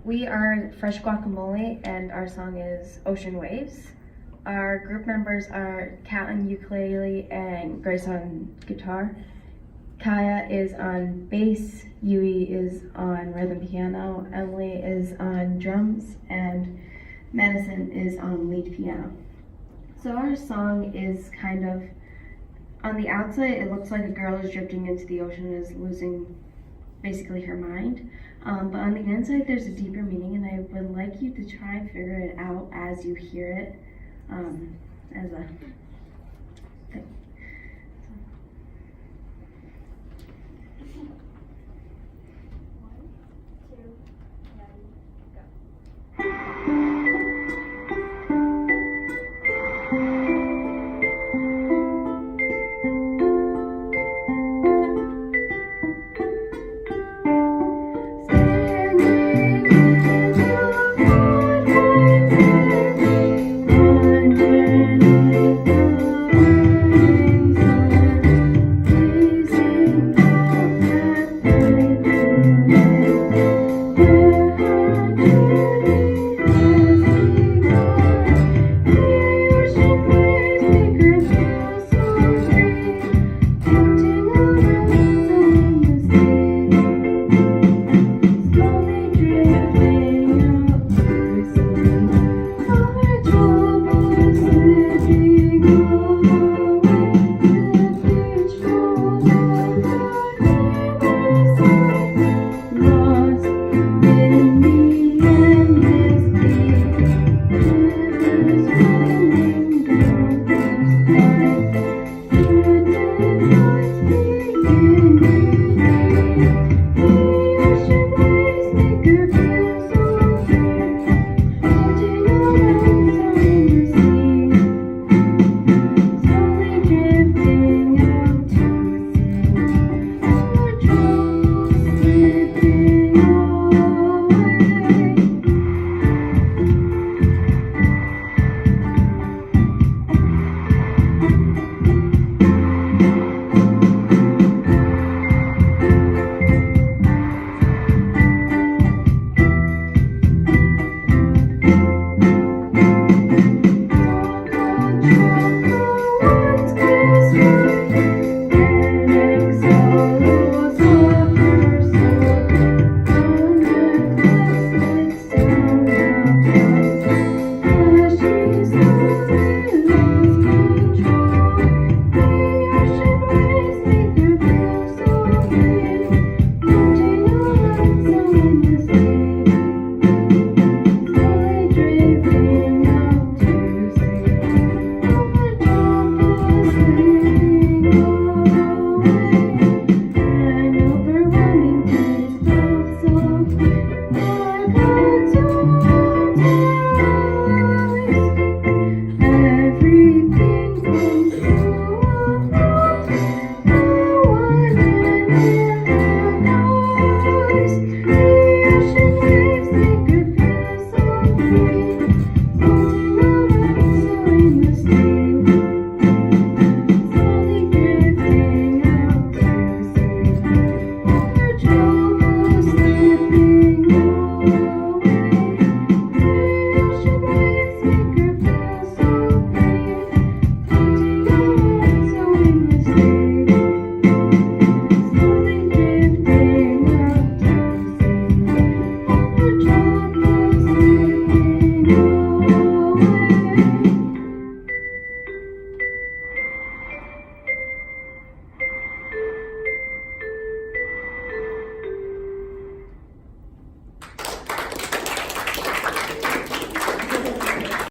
We are Fresh Guacamole, and our song is Ocean Waves. Our group members are Kat on ukulele and Grace on guitar. Kaya is on bass, Yui is on rhythm piano, Emily is on drums, and Madison is on lead piano. So our song is kind of, on the outside, it looks like a girl is drifting into the ocean and is losing basically her mind. But on the inside, there's a deeper meaning, and I would like you to try and figure it out as you hear it as a thing.